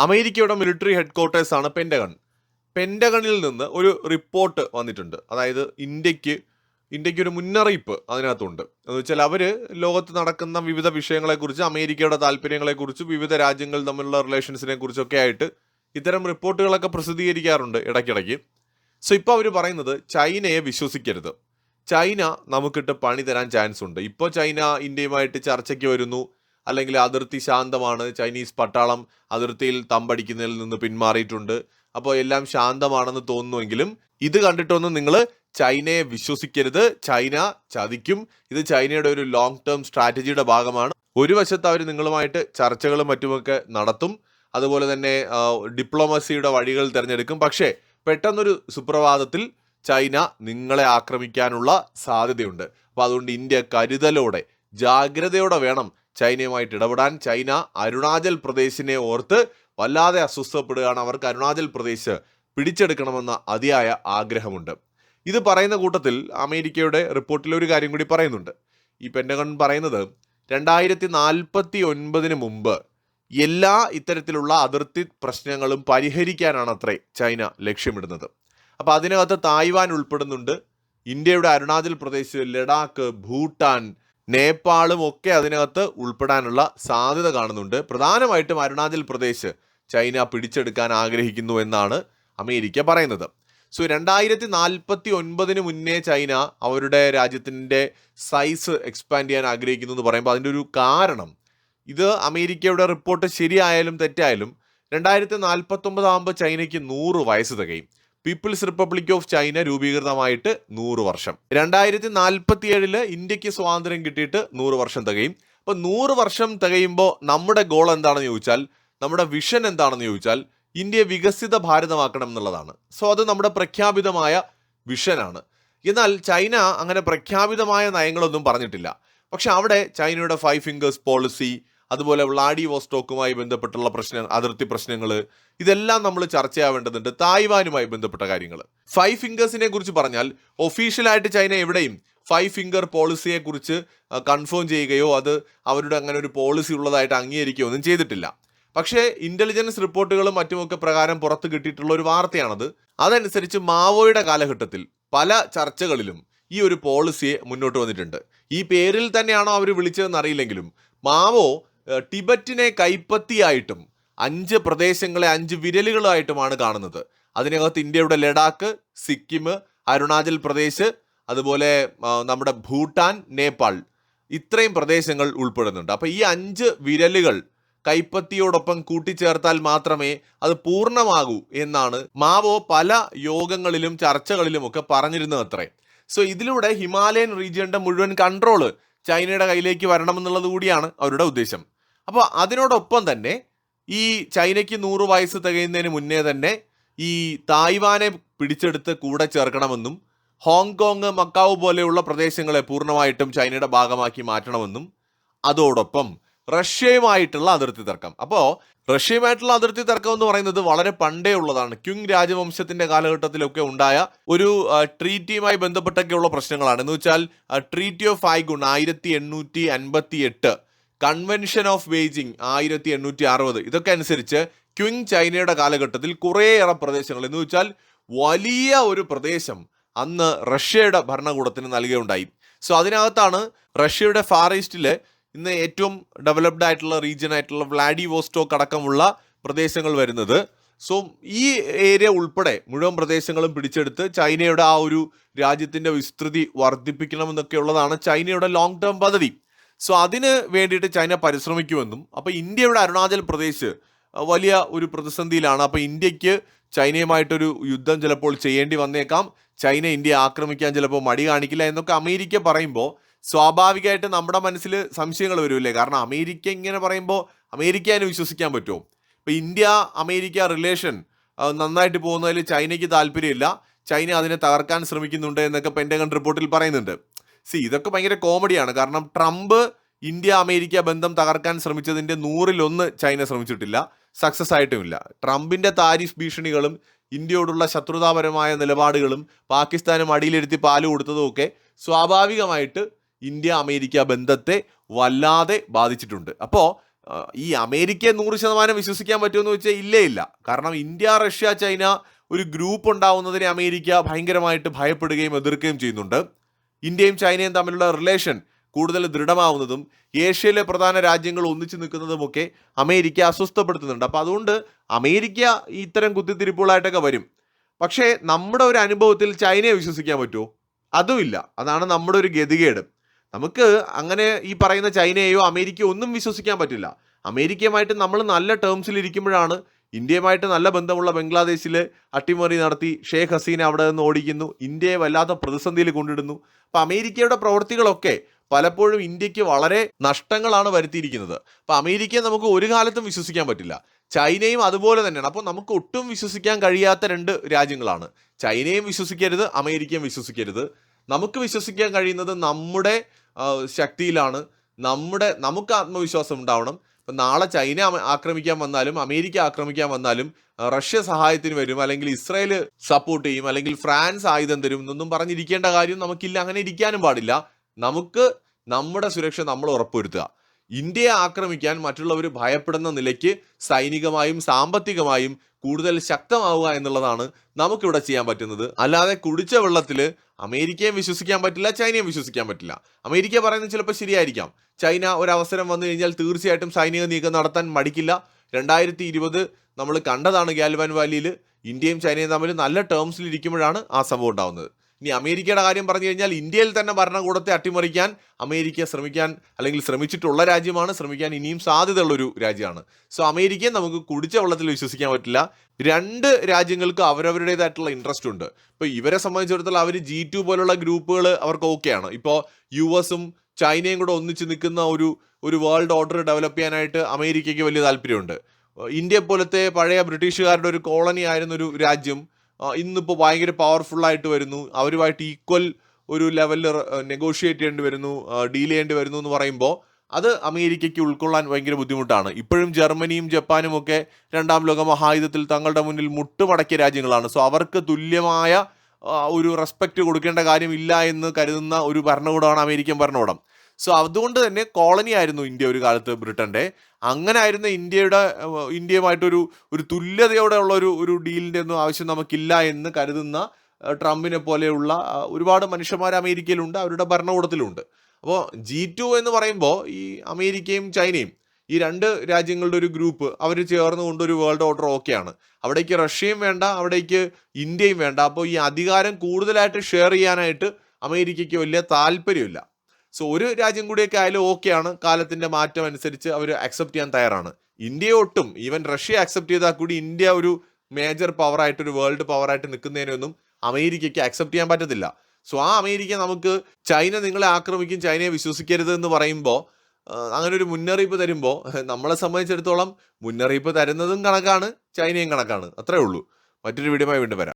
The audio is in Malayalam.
അമേരിക്കയുടെ മിലിറ്ററി ഹെഡ്ക്വാർട്ടേഴ്സാണ് പെൻറ്റഗൺ. പെൻറ്റഗണിൽ നിന്ന് ഒരു റിപ്പോർട്ട് വന്നിട്ടുണ്ട്. അതായത് ഇന്ത്യക്കൊരു മുന്നറിയിപ്പ് അതിനകത്തുണ്ട്. എന്ന് വെച്ചാൽ അവർ ലോകത്ത് നടക്കുന്ന വിവിധ വിഷയങ്ങളെക്കുറിച്ച്, അമേരിക്കയുടെ താല്പര്യങ്ങളെക്കുറിച്ച്, വിവിധ രാജ്യങ്ങൾ തമ്മിലുള്ള റിലേഷൻസിനെ കുറിച്ചൊക്കെ ആയിട്ട് ഇത്തരം റിപ്പോർട്ടുകളൊക്കെ പ്രസിദ്ധീകരിക്കാറുണ്ട് ഇടയ്ക്കിടയ്ക്ക്. സോ ഇപ്പോൾ അവർ പറയുന്നത് ചൈനയെ വിശ്വസിക്കരുത്, ചൈന നമുക്കിട്ട് പണി തരാൻ ചാൻസ് ഉണ്ട്. ഇപ്പോൾ ചൈന ഇന്ത്യയുമായിട്ട് ചർച്ചയ്ക്ക് വരുന്നു, അല്ലെങ്കിൽ അതിർത്തി ശാന്തമാണ്, ചൈനീസ് പട്ടാളം അതിർത്തിയിൽ തമ്പടിക്കുന്നതിൽ നിന്ന് പിന്മാറിയിട്ടുണ്ട്, അപ്പോൾ എല്ലാം ശാന്തമാണെന്ന് തോന്നുന്നുവെങ്കിലും ഇത് കണ്ടിട്ടൊന്നും നിങ്ങൾ ചൈനയെ വിശ്വസിക്കരുത്, ചൈന ചതിക്കും, ഇത് ചൈനയുടെ ഒരു ലോങ് ടേം സ്ട്രാറ്റജിയുടെ ഭാഗമാണ്. ഒരു വശത്ത് അവർ നിങ്ങളുമായിട്ട് ചർച്ചകളും മറ്റുമൊക്കെ നടത്തും, അതുപോലെ തന്നെ ഡിപ്ലോമസിയുടെ വഴികൾ തിരഞ്ഞെടുക്കും. പക്ഷേ പെട്ടെന്നൊരു സുപ്രഭാതത്തിൽ ചൈന നിങ്ങളെ ആക്രമിക്കാനുള്ള സാധ്യതയുണ്ട്. അപ്പോൾ അതുകൊണ്ട് ഇന്ത്യ കരുതലോടെ, ജാഗ്രതയോടെ വേണം ചൈനയുമായിട്ട് ഇടപെടാൻ. ചൈന അരുണാചൽ പ്രദേശിനെ ഓർത്ത് വല്ലാതെ അസ്വസ്ഥപ്പെടുകയാണ്. അവർക്ക് അരുണാചൽ പ്രദേശ് പിടിച്ചെടുക്കണമെന്ന അതിയായ ആഗ്രഹമുണ്ട്. ഇത് പറയുന്ന കൂട്ടത്തിൽ അമേരിക്കയുടെ റിപ്പോർട്ടിൽ ഒരു കാര്യം കൂടി പറയുന്നുണ്ട്. ഈ പെൻറ്റഗൺ പറയുന്നത് 2049 മുമ്പ് എല്ലാ ഇത്തരത്തിലുള്ള അതിർത്തി പ്രശ്നങ്ങളും പരിഹരിക്കാനാണ് അത്രേ ചൈന ലക്ഷ്യമിടുന്നത്. അപ്പോൾ അതിനകത്ത് തായ്വാൻ ഉൾപ്പെടുന്നുണ്ട്, ഇന്ത്യയുടെ അരുണാചൽ പ്രദേശ്, ലഡാക്ക്, ഭൂട്ടാൻ, നേപ്പാളും ഒക്കെ അതിനകത്ത് ഉൾപ്പെടാനുള്ള സാധ്യത കാണുന്നുണ്ട്. പ്രധാനമായിട്ടും അരുണാചൽ പ്രദേശ് ചൈന പിടിച്ചെടുക്കാൻ ആഗ്രഹിക്കുന്നു എന്നാണ് അമേരിക്ക പറയുന്നത്. സോ 2049 മുന്നേ ചൈന അവരുടെ രാജ്യത്തിൻ്റെ സൈസ് എക്സ്പാൻഡ് ചെയ്യാൻ ആഗ്രഹിക്കുന്നു എന്ന് പറയുമ്പോൾ അതിൻ്റെ ഒരു കാരണം, ഇത് അമേരിക്കയുടെ റിപ്പോർട്ട് ശരിയായാലും തെറ്റായാലും 2049 ആകുമ്പോൾ ചൈനയ്ക്ക് 100 വയസ്സ് തികയും. പീപ്പിൾസ് റിപ്പബ്ലിക് ഓഫ് ചൈന രൂപീകൃതമായിട്ട് 100 വർഷം. 2047 ഇന്ത്യക്ക് സ്വാതന്ത്ര്യം കിട്ടിയിട്ട് 100 വർഷം തികയും. അപ്പോൾ 100 വർഷം തികയുമ്പോൾ നമ്മുടെ ഗോൾ എന്താണെന്ന് ചോദിച്ചാൽ, നമ്മുടെ വിഷൻ എന്താണെന്ന് ചോദിച്ചാൽ, ഇന്ത്യയെ വികസിത ഭാരതമാക്കണം എന്നുള്ളതാണ്. സോ അത് നമ്മുടെ പ്രഖ്യാപിതമായ വിഷനാണ്. എന്നാൽ ചൈന അങ്ങനെ പ്രഖ്യാപിതമായ നയങ്ങളൊന്നും പറഞ്ഞിട്ടില്ല. പക്ഷെ അവിടെ ചൈനയുടെ 5 ഫിംഗേഴ്സ് പോളിസി, അതുപോലെ വ്ളാഡിവോസ്റ്റോക്കുമായി ബന്ധപ്പെട്ടുള്ള അതിർത്തി പ്രശ്നങ്ങൾ, ഇതെല്ലാം നമ്മൾ ചർച്ചയാവേണ്ടതുണ്ട്. തായ്വാനുമായി ബന്ധപ്പെട്ട കാര്യങ്ങൾ, 5 ഫിംഗേഴ്സിനെ കുറിച്ച് പറഞ്ഞാൽ ഒഫീഷ്യലായിട്ട് ചൈന എവിടെയും 5 ഫിംഗർ പോളിസിയെ കുറിച്ച് കൺഫേം ചെയ്യുകയോ അത് അവരുടെ അങ്ങനെ ഒരു പോളിസി ഉള്ളതായിട്ട് അംഗീകരിക്കുകയോ ഒന്നും ചെയ്തിട്ടില്ല. പക്ഷേ ഇന്റലിജൻസ് റിപ്പോർട്ടുകളും മറ്റുമൊക്കെ പ്രകാരം പുറത്ത് കിട്ടിയിട്ടുള്ള ഒരു വാർത്തയാണത്. അതനുസരിച്ച് മാവോയുടെ കാലഘട്ടത്തിൽ പല ചർച്ചകളിലും ഈ ഒരു പോളിസിയെ മുന്നോട്ട് വന്നിട്ടുണ്ട്. ഈ പേരിൽ തന്നെയാണോ അവർ വിളിച്ചതെന്ന് അറിയില്ലെങ്കിലും മാവോ ടിബറ്റിനെ കൈപ്പത്തിയായിട്ടും 5 പ്രദേശങ്ങളെ 5 വിരലുകളായിട്ടുമാണ് കാണുന്നത്. അതിനകത്ത് ഇന്ത്യയുടെ ലഡാക്ക്, സിക്കിം, അരുണാചൽ പ്രദേശ്, അതുപോലെ നമ്മുടെ ഭൂട്ടാൻ, നേപ്പാൾ, ഇത്രയും പ്രദേശങ്ങൾ ഉൾപ്പെടുന്നുണ്ട്. അപ്പോൾ ഈ 5 വിരലുകൾ കൈപ്പത്തിയോടൊപ്പം കൂട്ടിച്ചേർത്താൽ മാത്രമേ അത് പൂർണ്ണമാകൂ എന്നാണ് മാവോ പല യോഗങ്ങളിലും ചർച്ചകളിലും ഒക്കെ പറഞ്ഞിരുന്നത് അത്രേ. സോ ഇതിലൂടെ ഹിമാലയൻ റീജിയന്റെ മുഴുവൻ കൺട്രോള് ചൈനയുടെ കയ്യിലേക്ക് വരണമെന്നുള്ളത് കൂടിയാണ് അവരുടെ ഉദ്ദേശം. അപ്പോൾ അതിനോടൊപ്പം തന്നെ ഈ ചൈനയ്ക്ക് 100 വയസ്സ് തികയുന്നതിന് മുന്നേ തന്നെ ഈ തായ്വാനെ പിടിച്ചെടുത്ത് കൂടെ ചേർക്കണമെന്നും ഹോങ്കോങ്, മക്കാവു പോലെയുള്ള പ്രദേശങ്ങളെ പൂർണ്ണമായിട്ടും ചൈനയുടെ ഭാഗമാക്കി മാറ്റണമെന്നും, അതോടൊപ്പം റഷ്യയുമായിട്ടുള്ള അതിർത്തി തർക്കം. അപ്പോൾ റഷ്യയുമായിട്ടുള്ള അതിർത്തി തർക്കം എന്ന് പറയുന്നത് വളരെ പണ്ടേ ഉള്ളതാണ്. ക്വിങ് രാജവംശത്തിന്റെ കാലഘട്ടത്തിലൊക്കെ ഉണ്ടായ ഒരു ട്രീറ്റിയുമായി ബന്ധപ്പെട്ടൊക്കെയുള്ള പ്രശ്നങ്ങളാണ്. എന്ന് വെച്ചാൽ treaty of Aigun 1858, convention of Beijing 1860, ഇതൊക്കെ അനുസരിച്ച് ക്വിങ് ചൈനയുടെ കാലഘട്ടത്തിൽ കുറേയേറെ പ്രദേശങ്ങൾ, എന്ന് വെച്ചാൽ വലിയ ഒരു പ്രദേശം അന്ന് റഷ്യയുടെ ഭരണകൂടത്തിന് നൽകുകയുണ്ടായി. സോ അതിനകത്താണ് റഷ്യയുടെ ഫാർ ഈസ്റ്റിലെ ഇന്ന് ഏറ്റവും ഡെവലപ്ഡ് ആയിട്ടുള്ള റീജിയൻ ആയിട്ടുള്ള വ്ളാഡിവോസ്റ്റോക്ക് അടക്കമുള്ള പ്രദേശങ്ങൾ വരുന്നത്. സോ ഈ ഏരിയ ഉൾപ്പെടെ മുഴുവൻ പ്രദേശങ്ങളും പിടിച്ചെടുത്ത് ചൈനയുടെ ആ ഒരു രാജ്യത്തിൻ്റെ വിസ്തൃതി വർദ്ധിപ്പിക്കണമെന്നൊക്കെ ഉള്ളതാണ് ചൈനയുടെ ലോങ് ടേം പദ്ധതി. സോ അതിന് വേണ്ടിയിട്ട് ചൈന പരിശ്രമിക്കുമെന്നും, അപ്പോൾ ഇന്ത്യയുടെ അരുണാചൽ പ്രദേശ് വലിയ ഒരു പ്രതിസന്ധിയിലാണ്. അപ്പോൾ ഇന്ത്യക്ക് ചൈനയുമായിട്ടൊരു യുദ്ധം ചിലപ്പോൾ ചെയ്യേണ്ടി വന്നേക്കാം, ചൈന ഇന്ത്യയെ ആക്രമിക്കാൻ ചിലപ്പോൾ മടി കാണിക്കില്ല എന്നൊക്കെ അമേരിക്ക പറയുമ്പോൾ സ്വാഭാവികമായിട്ട് നമ്മുടെ മനസ്സിൽ സംശയങ്ങൾ വരുമല്ലേ. കാരണം അമേരിക്ക ഇങ്ങനെ പറയുമ്പോൾ അമേരിക്കനെ വിശ്വസിക്കാൻ പറ്റുമോ? ഇപ്പോൾ ഇന്ത്യ അമേരിക്ക റിലേഷൻ നന്നായിട്ട് പോകുന്നതിൽ ചൈനയ്ക്ക് താല്പര്യമില്ല, ചൈന അതിനെ തകർക്കാൻ ശ്രമിക്കുന്നുണ്ട് എന്നൊക്കെ പെൻറ്റഗൺ റിപ്പോർട്ടിൽ പറയുന്നുണ്ട്. ഇതൊക്കെ ഭയങ്കര കോമഡിയാണ്. കാരണം ട്രംപ് ഇന്ത്യ അമേരിക്ക ബന്ധം തകർക്കാൻ ശ്രമിച്ചതിൻ്റെ 100-1 ചൈന ശ്രമിച്ചിട്ടില്ല, സക്സസ് ആയിട്ടുമില്ല. ട്രംപിൻ്റെ താരിഫ് ഭീഷണികളും ഇന്ത്യയോടുള്ള ശത്രുതാപരമായ നിലപാടുകളും പാകിസ്ഥാനും അടിയിലെടുത്തി പാല് കൊടുത്തതും ഒക്കെ സ്വാഭാവികമായിട്ട് ഇന്ത്യ അമേരിക്ക ബന്ധത്തെ വല്ലാതെ ബാധിച്ചിട്ടുണ്ട്. അപ്പോൾ ഈ അമേരിക്കയെ 100% വിശ്വസിക്കാൻ പറ്റുമെന്ന് വെച്ചാൽ ഇല്ലേ ഇല്ല. കാരണം ഇന്ത്യ, റഷ്യ, ചൈന ഒരു ഗ്രൂപ്പ് ഉണ്ടാവുന്നതിനെ അമേരിക്ക ഭയങ്കരമായിട്ട് ഭയപ്പെടുകയും എതിർക്കുകയും ചെയ്യുന്നുണ്ട്. ഇന്ത്യയും ചൈനയും തമ്മിലുള്ള റിലേഷൻ കൂടുതൽ ദൃഢമാവുന്നതും ഏഷ്യയിലെ പ്രധാന രാജ്യങ്ങൾ ഒന്നിച്ചു നിൽക്കുന്നതുമൊക്കെ അമേരിക്ക അസ്വസ്ഥപ്പെടുത്തുന്നുണ്ട്. അപ്പോൾ അതുകൊണ്ട് അമേരിക്ക ഇത്തരം കുത്തിത്തിരിപ്പുകളായിട്ടൊക്കെ വരും. പക്ഷേ നമ്മുടെ ഒരു അനുഭവത്തിൽ ചൈനയെ വിശ്വസിക്കാൻ പറ്റുമോ? അതുമില്ല. അതാണ് നമ്മുടെ ഒരു ഗതികേട്. നമുക്ക് അങ്ങനെ ഈ പറയുന്ന ചൈനയെയോ അമേരിക്കയോ ഒന്നും വിശ്വസിക്കാൻ പറ്റില്ല. അമേരിക്കയുമായിട്ട് നമ്മൾ നല്ല ടേംസിലിരിക്കുമ്പോഴാണ് ഇന്ത്യയുമായിട്ട് നല്ല ബന്ധമുള്ള ബംഗ്ലാദേശിൽ അട്ടിമറി നടത്തി ഷേഖ് ഹസീന അവിടെ നിന്ന് ഓടിക്കുന്നു, ഇന്ത്യയെ വല്ലാത്ത പ്രതിസന്ധിയിൽ കൊണ്ടിടുന്നു. അപ്പം അമേരിക്കയുടെ പ്രവൃത്തികളൊക്കെ പലപ്പോഴും ഇന്ത്യക്ക് വളരെ നഷ്ടങ്ങളാണ് വരുത്തിയിരിക്കുന്നത്. അപ്പം അമേരിക്കയെ നമുക്ക് ഒരു കാലത്തും വിശ്വസിക്കാൻ പറ്റില്ല. ചൈനയും അതുപോലെ തന്നെയാണ്. അപ്പോൾ നമുക്ക് ഒട്ടും വിശ്വസിക്കാൻ കഴിയാത്ത രണ്ട് രാജ്യങ്ങളാണ്. ചൈനയും വിശ്വസിക്കരുത്, അമേരിക്കയും വിശ്വസിക്കരുത്. നമുക്ക് വിശ്വസിക്കാൻ കഴിയുന്നത് നമ്മുടെ ശക്തിയിലാണ്. നമുക്ക് ആത്മവിശ്വാസം ഉണ്ടാവണം. ഇപ്പം നാളെ ചൈന ആക്രമിക്കാൻ വന്നാലും അമേരിക്ക ആക്രമിക്കാൻ വന്നാലും റഷ്യ സഹായത്തിന് വരും, അല്ലെങ്കിൽ ഇസ്രായേൽ സപ്പോർട്ട് ചെയ്യും, അല്ലെങ്കിൽ ഫ്രാൻസ് ആയുധം തരും എന്നൊന്നും പറഞ്ഞിരിക്കേണ്ട കാര്യം നമുക്കില്ല. അങ്ങനെ ഇരിക്കാനും പാടില്ല. നമുക്ക് നമ്മുടെ സുരക്ഷ നമ്മൾ ഉറപ്പുവരുത്തുക. ഇന്ത്യയെ ആക്രമിക്കാൻ മറ്റുള്ളവർ ഭയപ്പെടുന്ന നിലയ്ക്ക് സൈനികമായും സാമ്പത്തികമായും കൂടുതൽ ശക്തമാവുക എന്നുള്ളതാണ് നമുക്കിവിടെ ചെയ്യാൻ പറ്റുന്നത്. അല്ലാതെ കുടിച്ച വെള്ളത്തിൽ അമേരിക്കയും വിശ്വസിക്കാൻ പറ്റില്ല, ചൈനയും വിശ്വസിക്കാൻ പറ്റില്ല. അമേരിക്ക പറയുന്നത് ചിലപ്പോൾ ശരിയായിരിക്കാം. ചൈന ഒരവസരം വന്നു കഴിഞ്ഞാൽ തീർച്ചയായിട്ടും സൈനിക നീക്കം നടത്താൻ മടിക്കില്ല. 2020 നമ്മൾ കണ്ടതാണ്. ഗാൽവാൻ വാലിയിൽ ഇന്ത്യയും ചൈനയും തമ്മിൽ നല്ല ടേംസിലിരിക്കുമ്പോഴാണ് ആ സംഭവം ഉണ്ടാകുന്നത്. ഇനി അമേരിക്കയുടെ കാര്യം പറഞ്ഞു കഴിഞ്ഞാൽ ഇന്ത്യയിൽ തന്നെ ഭരണകൂടത്തെ അട്ടിമറിക്കാൻ അമേരിക്ക ശ്രമിച്ചിട്ടുള്ള രാജ്യമാണ്, ശ്രമിക്കാൻ ഇനിയും സാധ്യതയുള്ളൊരു രാജ്യമാണ്. സോ അമേരിക്കയെ നമുക്ക് കുടിച്ച വെള്ളത്തിൽ വിശ്വസിക്കാൻ പറ്റില്ല. രണ്ട് രാജ്യങ്ങൾക്ക് അവരവരുടേതായിട്ടുള്ള ഇൻട്രസ്റ്റ് ഉണ്ട്. ഇപ്പോൾ ഇവരെ സംബന്ധിച്ചിടത്തോളം അവർ G2 പോലുള്ള ഗ്രൂപ്പുകൾ അവർക്ക് ഓക്കെയാണ്. ഇപ്പോൾ US-ഉം ചൈനയും കൂടെ ഒന്നിച്ച് നിൽക്കുന്ന ഒരു വേൾഡ് ഓർഡർ ഡെവലപ്പ് ചെയ്യാനായിട്ട് അമേരിക്കയ്ക്ക് വലിയ താല്പര്യമുണ്ട്. ഇന്ത്യ പോലത്തെ പഴയ ബ്രിട്ടീഷുകാരുടെ ഒരു കോളനി ആയിരുന്നൊരു രാജ്യം ഇന്നിപ്പോൾ ഭയങ്കര പവർഫുള്ളായിട്ട് വരുന്നു. അവരുമായിട്ട് ഈക്വൽ ഒരു ലെവലിൽ നെഗോഷിയേറ്റ് ചെയ്യേണ്ടി വരുന്നു, ഡീൽ ചെയ്യേണ്ടി വരുന്നു എന്ന് പറയുമ്പോൾ അത് അമേരിക്കയ്ക്ക് ഉൾക്കൊള്ളാൻ ഭയങ്കര ബുദ്ധിമുട്ടാണ്. ഇപ്പോഴും ജർമ്മനിയും ജപ്പാനും ഒക്കെ 2ാം ലോക മഹായുദ്ധത്തിൽ തങ്ങളുടെ മുന്നിൽ മുട്ടുമടക്കിയ രാജ്യങ്ങളാണ്. സോ അവർക്ക് തുല്യമായ ഒരു റെസ്പെക്റ്റ് കൊടുക്കേണ്ട കാര്യമില്ല എന്ന് കരുതുന്ന ഒരു ഭരണകൂടമാണ് അമേരിക്കൻ ഭരണകൂടം. സോ അതുകൊണ്ട് തന്നെ കോളനി ആയിരുന്നു ഇന്ത്യ ഒരു കാലത്ത് ബ്രിട്ടൻ്റെ. അങ്ങനെ ആയിരുന്ന ഇന്ത്യയുമായിട്ടൊരു തുല്യതയോടെ ഉള്ള ഒരു ഡീലിൻ്റെ ഒന്നും ആവശ്യം നമുക്കില്ല എന്ന് കരുതുന്ന ട്രംപിനെ പോലെയുള്ള ഒരുപാട് മനുഷ്യന്മാർ അമേരിക്കയിലുണ്ട്, അവരുടെ ഭരണകൂടത്തിലുണ്ട്. അപ്പോൾ G2 എന്ന് പറയുമ്പോൾ ഈ അമേരിക്കയും ചൈനയും ഈ രണ്ട് രാജ്യങ്ങളുടെ ഒരു ഗ്രൂപ്പ് അവർ ചേർന്നുകൊണ്ട് ഒരു വേൾഡ് ഓർഡർ ഓക്കെയാണ്. അവിടേക്ക് റഷ്യയും വേണ്ട, അവിടേക്ക് ഇന്ത്യയും വേണ്ട. അപ്പോൾ ഈ അധികാരം കൂടുതലായിട്ട് ഷെയർ ചെയ്യാനായിട്ട് അമേരിക്കയ്ക്ക് വലിയ താല്പര്യമില്ല. സോ ഒരു രാജ്യം കൂടിയൊക്കെ ആയാലും ഓക്കെയാണ്. കാലത്തിൻ്റെ മാറ്റം അനുസരിച്ച് അവർ അക്സെപ്റ്റ് ചെയ്യാൻ തയ്യാറാണ്. ഇന്ത്യയെ ഒട്ടും, ഈവൻ റഷ്യ അക്സെപ്റ്റ് ചെയ്താൽ കൂടി ഇന്ത്യ ഒരു മേജർ പവറായിട്ട്, ഒരു വേൾഡ് പവറായിട്ട് നിൽക്കുന്നതിനൊന്നും അമേരിക്കയ്ക്ക് അക്സെപ്റ്റ് ചെയ്യാൻ പറ്റത്തില്ല. സോ ആ അമേരിക്ക നമുക്ക് ചൈന നിങ്ങളെ ആക്രമിക്കും, ചൈനയെ വിശ്വസിക്കരുത് എന്ന് പറയുമ്പോൾ, അങ്ങനെ ഒരു മുന്നറിയിപ്പ് തരുമ്പോൾ നമ്മളെ സംബന്ധിച്ചിടത്തോളം മുന്നറിയിപ്പ് തരുന്നതും കണക്കാണ്, ചൈനയും കണക്കാണ്. അത്രേ ഉള്ളൂ. മറ്റൊരു വീഡിയോയുമായി വീണ്ടും വരാം.